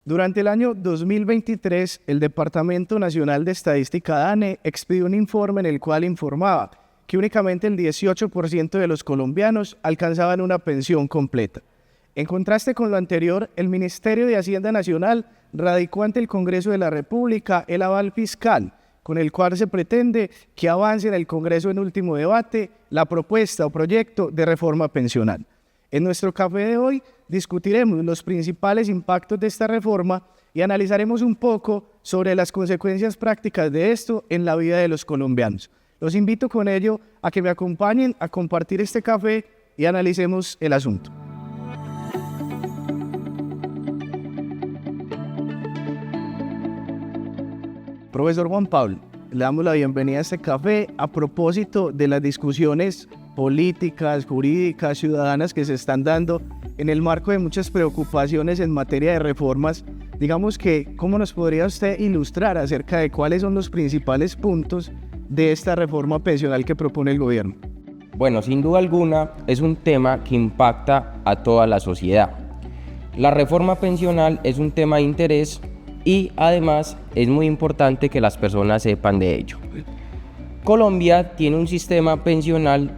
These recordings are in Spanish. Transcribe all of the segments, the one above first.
Durante el año 2023, el Departamento Nacional de Estadística DANE expidió un informe en el cual informaba que únicamente el 18% de los colombianos alcanzaban una pensión completa. En contraste con lo anterior, el Ministerio de Hacienda Nacional radicó ante el Congreso de la República el aval fiscal, con el cual se pretende que avance en el Congreso en último debate la propuesta o proyecto de reforma pensional. En nuestro café de hoy discutiremos los principales impactos de esta reforma y analizaremos un poco sobre las consecuencias prácticas de esto en la vida de los colombianos. Los invito con ello a que me acompañen a compartir este café y analicemos el asunto. Profesor Juan Pablo, le damos la bienvenida a este café a propósito de las discusiones políticas, jurídicas, ciudadanas que se están dando en el marco de muchas preocupaciones en materia de reformas. Digamos que, ¿cómo nos podría usted ilustrar acerca de cuáles son los principales puntos de esta reforma pensional que propone el gobierno? Bueno, sin duda alguna es un tema que impacta a toda la sociedad. La reforma pensional es un tema de interés y además es muy importante que las personas sepan de ello. Colombia tiene un sistema pensional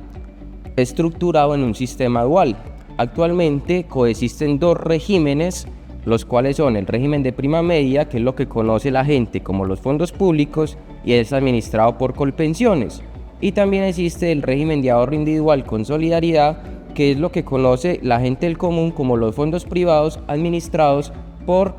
estructurado en un sistema dual. Actualmente coexisten dos regímenes, los cuales son el régimen de prima media, que es lo que conoce la gente como los fondos públicos y es administrado por Colpensiones, y también existe el régimen de ahorro individual con solidaridad, que es lo que conoce la gente del común como los fondos privados administrados por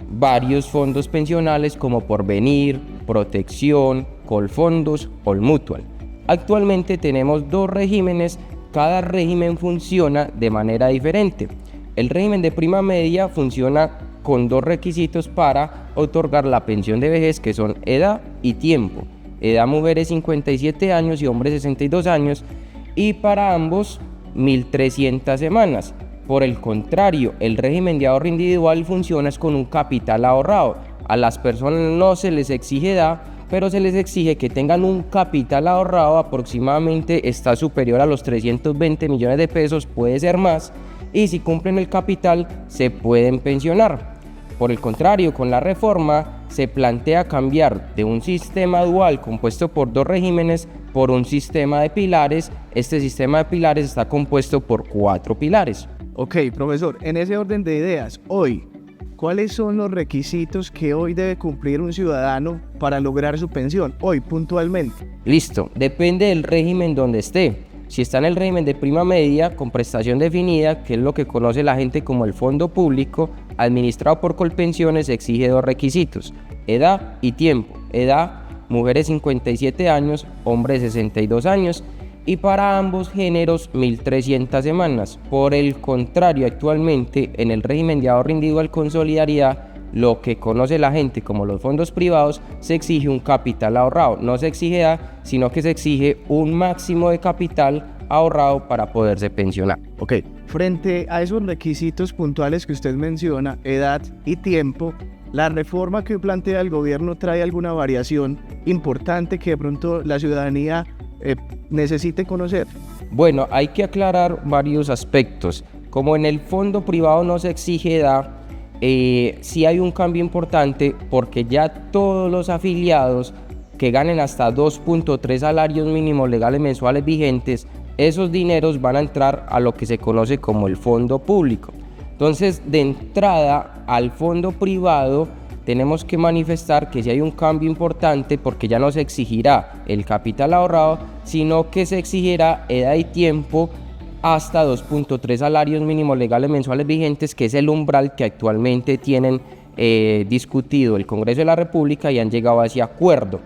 varios fondos pensionales como Porvenir, Protección, Colfondos o Mutual. Actualmente tenemos dos regímenes, cada régimen funciona de manera diferente. El régimen de prima media funciona con dos requisitos para otorgar la pensión de vejez, que son edad y tiempo. Edad mujeres 57 años y hombres 62 años, y para ambos 1.300 semanas. Por el contrario, el régimen de ahorro individual funciona con un capital ahorrado. A las personas no se les exige edad, pero se les exige que tengan un capital ahorrado, aproximadamente está superior a los 320 millones de pesos, puede ser más, y si cumplen el capital se pueden pensionar. Por el contrario, con la reforma se plantea cambiar de un sistema dual compuesto por dos regímenes por un sistema de pilares. Este sistema de pilares está compuesto por 4 pilares. Ok, profesor, en ese orden de ideas, hoy, ¿cuáles son los requisitos que hoy debe cumplir un ciudadano para lograr su pensión? Hoy, puntualmente. Listo, depende del régimen donde esté. Si está en el régimen de prima media con prestación definida, que es lo que conoce la gente como el fondo público, administrado por Colpensiones, exige dos requisitos: edad y tiempo. Edad, mujeres 57 años, hombres 62 años. Y para ambos géneros 1.300 semanas. Por el contrario, actualmente en el régimen de ahorro individual con solidaridad, lo que conoce la gente como los fondos privados, se exige un capital ahorrado. No se exige edad, sino que se exige un máximo de capital ahorrado para poderse pensionar. Ok, frente a esos requisitos puntuales que usted menciona, edad y tiempo, ¿la reforma que plantea el gobierno trae alguna variación importante que de pronto la ciudadanía necesite conocer? Bueno, hay que aclarar varios aspectos. Como en el fondo privado no se exige edad, sí hay un cambio importante, porque ya todos los afiliados que ganen hasta 2.3 salarios mínimos legales mensuales vigentes, esos dineros van a entrar a lo que se conoce como el fondo público. Entonces, de entrada al fondo privado tenemos que manifestar que sí hay un cambio importante, porque ya no se exigirá el capital ahorrado, sino que se exigirá edad y tiempo hasta 2.3 salarios mínimos legales mensuales vigentes, que es el umbral que actualmente tienen discutido el Congreso de la República y han llegado a ese acuerdo.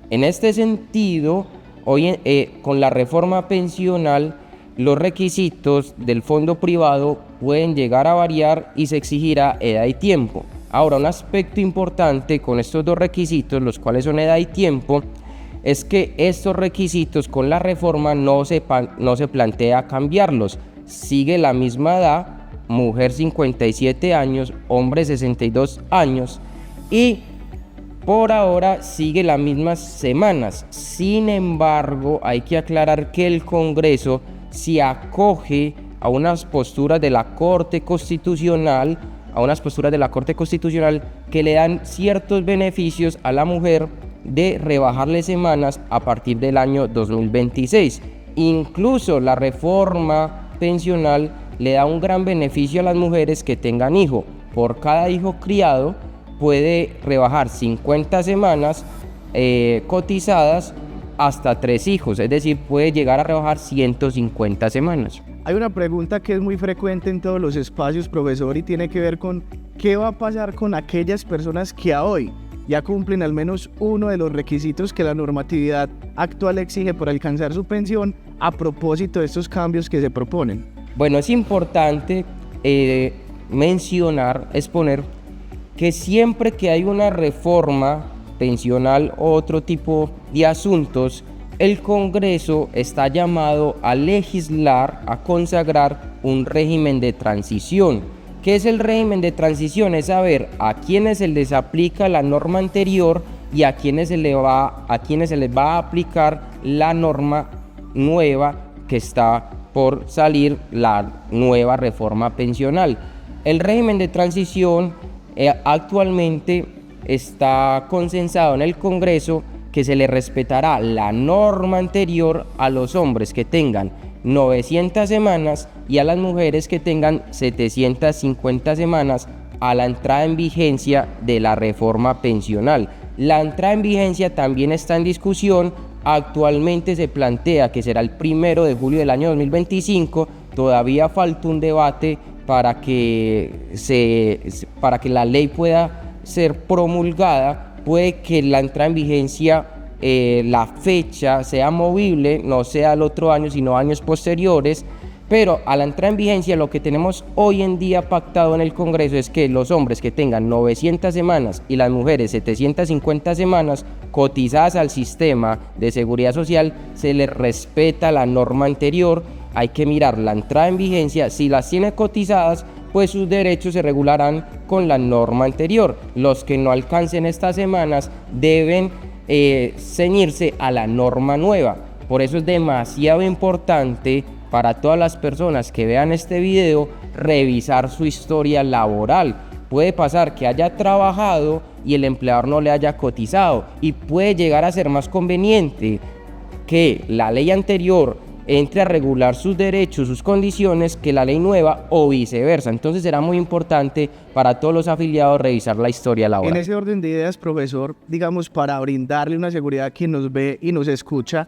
En este sentido, hoy con la reforma pensional, los requisitos del fondo privado pueden llegar a variar y se exigirá edad y tiempo. Ahora, un aspecto importante con estos dos requisitos, los cuales son edad y tiempo, es que estos requisitos con la reforma no se plantea cambiarlos. Sigue la misma edad, mujer 57 años, hombre 62 años, y por ahora sigue las mismas semanas. Sin embargo, hay que aclarar que el Congreso se acoge a unas posturas de la Corte Constitucional, a unas posturas de la Corte Constitucional que le dan ciertos beneficios a la mujer de rebajarle semanas a partir del año 2026. Incluso la reforma pensional le da un gran beneficio a las mujeres que tengan hijo. Por cada hijo criado puede rebajar 50 semanas cotizadas hasta 3 hijos, es decir, puede llegar a rebajar 150 semanas. Hay una pregunta que es muy frecuente en todos los espacios, profesor, y tiene que ver con qué va a pasar con aquellas personas que a hoy ya cumplen al menos uno de los requisitos que la normatividad actual exige para alcanzar su pensión a propósito de estos cambios que se proponen. Bueno, es importante exponer que siempre que hay una reforma pensional o otro tipo de asuntos, el Congreso está llamado a legislar, a consagrar un régimen de transición. ¿Qué es el régimen de transición? Es saber a quiénes se les aplica la norma anterior y a quienes se les va a aplicar la norma nueva que está por salir, la nueva reforma pensional. El régimen de transición actualmente está consensado en el Congreso que se le respetará la norma anterior a los hombres que tengan 900 semanas y a las mujeres que tengan 750 semanas a la entrada en vigencia de la reforma pensional. La entrada en vigencia también está en discusión. Actualmente se plantea que será el 1 de julio del año 2025. Todavía falta un debate para que la ley pueda ser promulgada. Puede que la entrada en vigencia, la fecha sea movible, no sea el otro año, sino años posteriores, pero a la entrada en vigencia lo que tenemos hoy en día pactado en el Congreso es que los hombres que tengan 900 semanas y las mujeres 750 semanas cotizadas al sistema de seguridad social, se les respeta la norma anterior. Hay que mirar la entrada en vigencia, si las tiene cotizadas, pues sus derechos se regularán con la norma anterior. Los que no alcancen estas semanas deben ceñirse a la norma nueva. Por eso es demasiado importante para todas las personas que vean este video revisar su historia laboral. Puede pasar que haya trabajado y el empleador no le haya cotizado, y puede llegar a ser más conveniente que la ley anterior entre a regular sus derechos, sus condiciones, que la ley nueva, o viceversa. Entonces será muy importante para todos los afiliados revisar la historia laboral. En ese orden de ideas, profesor, digamos, para brindarle una seguridad a quien nos ve y nos escucha,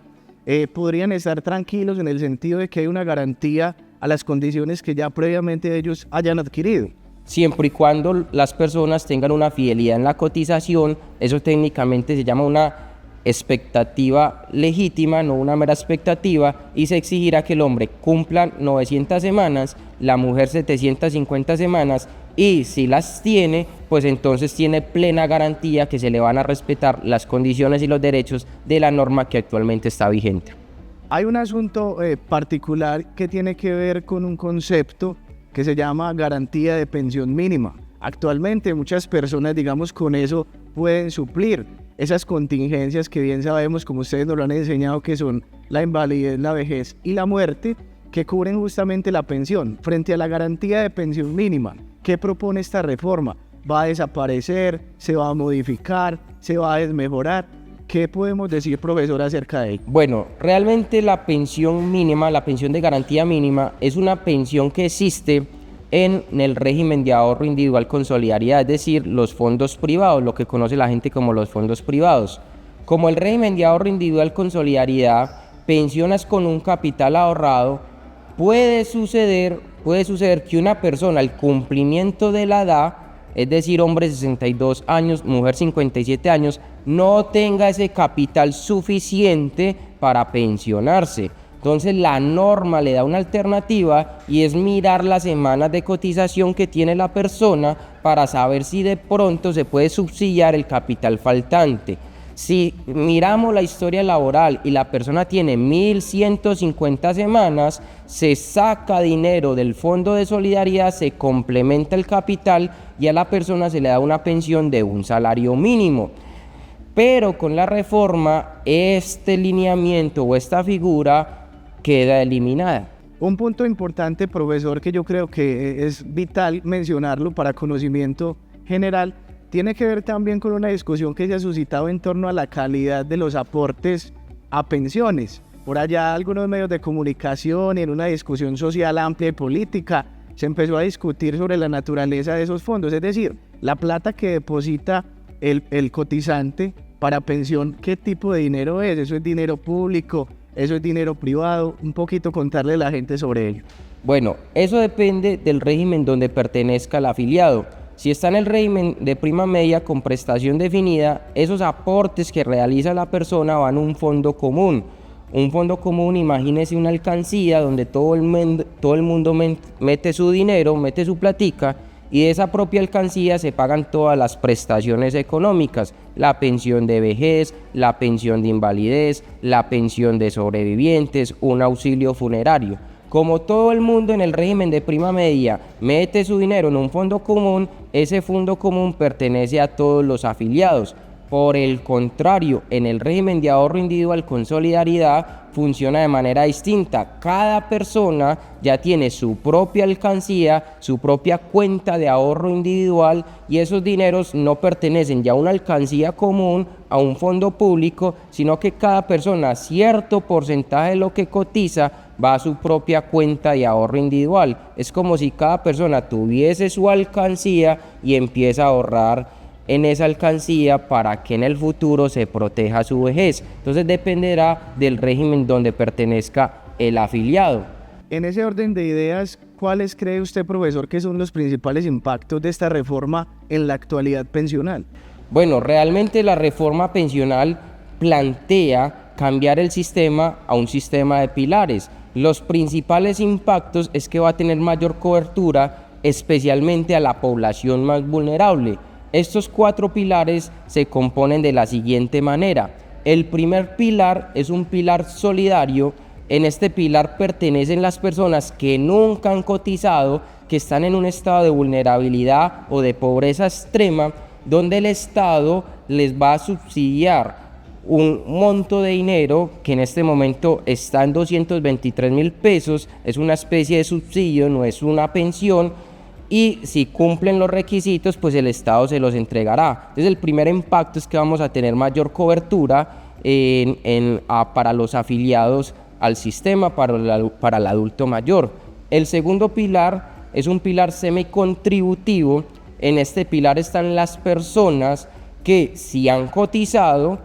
podrían estar tranquilos en el sentido de que hay una garantía a las condiciones que ya previamente ellos hayan adquirido. Siempre y cuando las personas tengan una fidelidad en la cotización, eso técnicamente se llama una expectativa legítima, no una mera expectativa, y se exigirá que el hombre cumpla 900 semanas, la mujer 750 semanas, y si las tiene, pues entonces tiene plena garantía que se le van a respetar las condiciones y los derechos de la norma que actualmente está vigente. Hay un asunto particular que tiene que ver con un concepto que se llama garantía de pensión mínima. Actualmente muchas personas, digamos, con eso pueden suplir esas contingencias que bien sabemos, como ustedes nos lo han enseñado, que son la invalidez, la vejez y la muerte, que cubren justamente la pensión. Frente a la garantía de pensión mínima, ¿qué propone esta reforma? ¿Va a desaparecer? ¿Se va a modificar? ¿Se va a desmejorar? ¿Qué podemos decir, profesor, acerca de ello? Bueno, realmente la pensión mínima, la pensión de garantía mínima, es una pensión que existe en el régimen de ahorro individual con solidaridad, es decir, los fondos privados, lo que conoce la gente como los fondos privados. Como el régimen de ahorro individual con solidaridad, pensionas con un capital ahorrado, puede suceder que una persona al cumplimiento de la edad, es decir, hombre 62 años, mujer 57 años, no tenga ese capital suficiente para pensionarse. Entonces la norma le da una alternativa, y es mirar las semanas de cotización que tiene la persona para saber si de pronto se puede subsidiar el capital faltante. Si miramos la historia laboral y la persona tiene 1.150 semanas, se saca dinero del fondo de solidaridad, se complementa el capital y a la persona se le da una pensión de un salario mínimo. Pero con la reforma, este lineamiento o esta figura queda eliminada. Un punto importante, profesor, que yo creo que es vital mencionarlo para conocimiento general, tiene que ver también con una discusión que se ha suscitado en torno a la calidad de los aportes a pensiones. Por allá algunos medios de comunicación y en una discusión social amplia y política se empezó a discutir sobre la naturaleza de esos fondos, es decir, la plata que deposita el cotizante para pensión, ¿qué tipo de dinero es? ¿Eso es dinero público? ¿Eso es dinero privado? Un poquito contarle a la gente sobre ello. Bueno, eso depende del régimen donde pertenezca el afiliado. Si está en el régimen de prima media con prestación definida, esos aportes que realiza la persona van a un fondo común. Un fondo común, imagínese una alcancía donde todo el mundo mete su dinero, mete su platica, y de esa propia alcancía se pagan todas las prestaciones económicas, la pensión de vejez, la pensión de invalidez, la pensión de sobrevivientes, un auxilio funerario. Como todo el mundo en el régimen de prima media mete su dinero en un fondo común, ese fondo común pertenece a todos los afiliados. Por el contrario, en el régimen de ahorro individual con solidaridad funciona de manera distinta. Cada persona ya tiene su propia alcancía, su propia cuenta de ahorro individual, y esos dineros no pertenecen ya a una alcancía común, a un fondo público, sino que cada persona, cierto porcentaje de lo que cotiza, va a su propia cuenta de ahorro individual. Es como si cada persona tuviese su alcancía y empieza a ahorrar en esa alcancía para que en el futuro se proteja su vejez. Entonces dependerá del régimen donde pertenezca el afiliado. En ese orden de ideas, ¿cuáles cree usted, profesor, que son los principales impactos de esta reforma en la actualidad pensional? Bueno, realmente la reforma pensional plantea cambiar el sistema a un sistema de pilares. Los principales impactos es que va a tener mayor cobertura, especialmente a la población más vulnerable. Estos 4 pilares se componen de la siguiente manera. El primer pilar es un pilar solidario. En este pilar pertenecen las personas que nunca han cotizado, que están en un estado de vulnerabilidad o de pobreza extrema, donde el Estado les va a subsidiar un monto de dinero que en este momento está en 223.000 pesos, es una especie de subsidio, no es una pensión, y si cumplen los requisitos, pues el Estado se los entregará. Entonces el primer impacto es que vamos a tener mayor cobertura para los afiliados al sistema, para el adulto mayor. El segundo pilar es un pilar semicontributivo. En este pilar están las personas que sí han cotizado,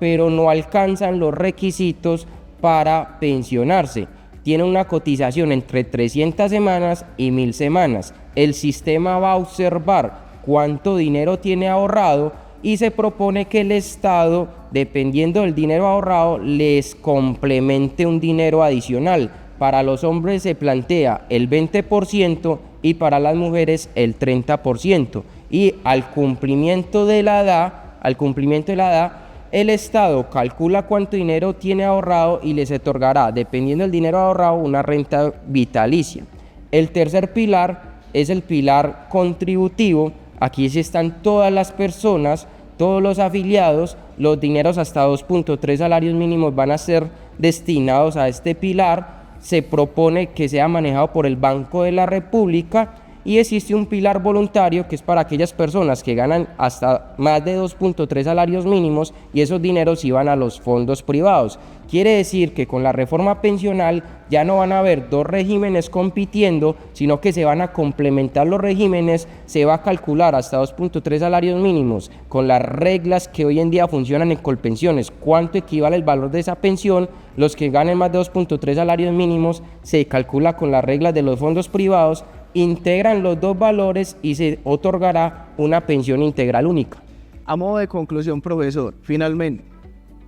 pero no alcanzan los requisitos para pensionarse. Tiene una cotización entre 300 semanas y 1000 semanas. El sistema va a observar cuánto dinero tiene ahorrado y se propone que el Estado, dependiendo del dinero ahorrado, les complemente un dinero adicional. Para los hombres se plantea el 20% y para las mujeres el 30%. Y al cumplimiento de la edad, el Estado calcula cuánto dinero tiene ahorrado y les otorgará, dependiendo del dinero ahorrado, una renta vitalicia. El tercer pilar es el pilar contributivo. Aquí sí están todas las personas, todos los afiliados. Los dineros hasta 2.3 salarios mínimos van a ser destinados a este pilar. Se propone que sea manejado por el Banco de la República. Y existe un pilar voluntario que es para aquellas personas que ganan hasta más de 2.3 salarios mínimos, y esos dineros iban a los fondos privados. Quiere decir que con la reforma pensional ya no van a haber 2 regímenes compitiendo, sino que se van a complementar los regímenes. Se va a calcular hasta 2.3 salarios mínimos con las reglas que hoy en día funcionan en Colpensiones, cuánto equivale el valor de esa pensión. Los que ganen más de 2.3 salarios mínimos se calcula con las reglas de los fondos privados, integran los 2 valores y se otorgará una pensión integral única. A modo de conclusión, profesor, finalmente,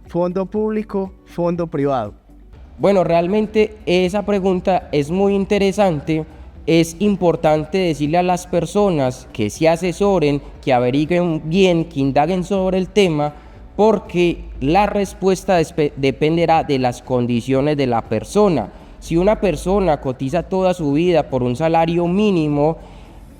¿fondo público, fondo privado? Bueno, realmente esa pregunta es muy interesante. Es importante decirle a las personas que se asesoren, que averigüen bien, que indaguen sobre el tema, porque la respuesta dependerá de las condiciones de la persona. Si una persona cotiza toda su vida por un salario mínimo,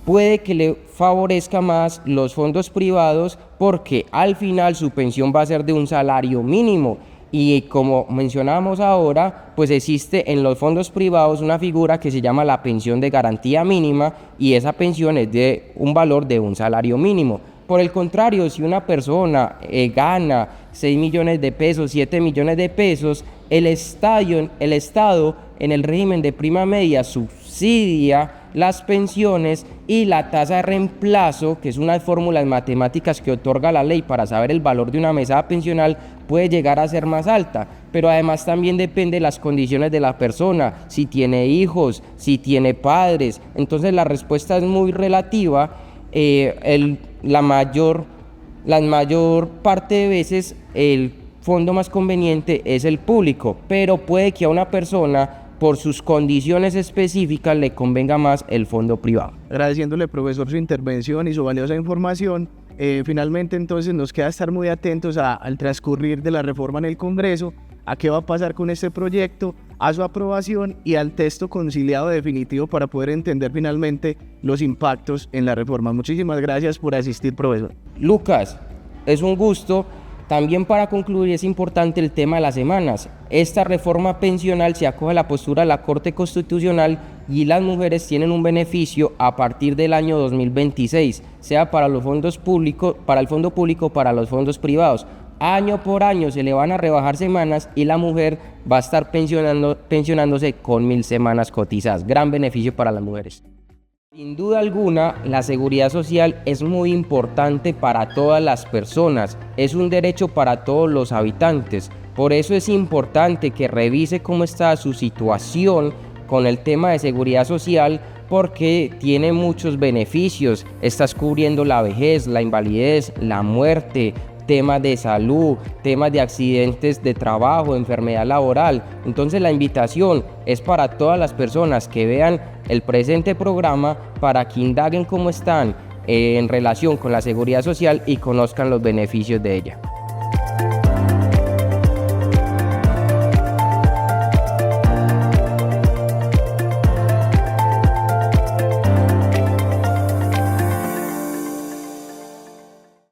puede que le favorezca más los fondos privados, porque al final su pensión va a ser de un salario mínimo. Y como mencionábamos ahora, pues existe en los fondos privados una figura que se llama la pensión de garantía mínima, y esa pensión es de un valor de un salario mínimo. Por el contrario, si una persona gana 6 millones de pesos, 7 millones de pesos, el Estado en el régimen de prima media subsidia las pensiones, y la tasa de reemplazo, que es una de las fórmulas matemáticas que otorga la ley para saber el valor de una mesada pensional, puede llegar a ser más alta. Pero además también depende de las condiciones de la persona, si tiene hijos, si tiene padres. Entonces la respuesta es muy relativa. La mayor parte de veces el fondo más conveniente es el público, pero puede que a una persona por sus condiciones específicas le convenga más el fondo privado. Agradeciéndole, profesor, su intervención y su valiosa información. Finalmente, entonces, nos queda estar muy atentos al transcurrir de la reforma en el Congreso, a qué va a pasar con este proyecto, a su aprobación y al texto conciliado definitivo para poder entender finalmente los impactos en la reforma. Muchísimas gracias por asistir, profesor. Lucas, es un gusto. También, para concluir, es importante el tema de las semanas. Esta reforma pensional se acoge a la postura de la Corte Constitucional, y las mujeres tienen un beneficio a partir del año 2026, sea para los fondos públicos, para el fondo público, para los fondos privados. Año por año se le van a rebajar semanas, y la mujer va a estar pensionándose con 1000 semanas cotizadas. Gran beneficio para las mujeres. Sin duda alguna, la seguridad social es muy importante para todas las personas, es un derecho para todos los habitantes. Por eso es importante que revise cómo está su situación con el tema de seguridad social, porque tiene muchos beneficios. Estás cubriendo la vejez, la invalidez, la muerte, temas de salud, temas de accidentes de trabajo, enfermedad laboral. Entonces la invitación es para todas las personas que vean el presente programa, para que indaguen cómo están en relación con la seguridad social y conozcan los beneficios de ella.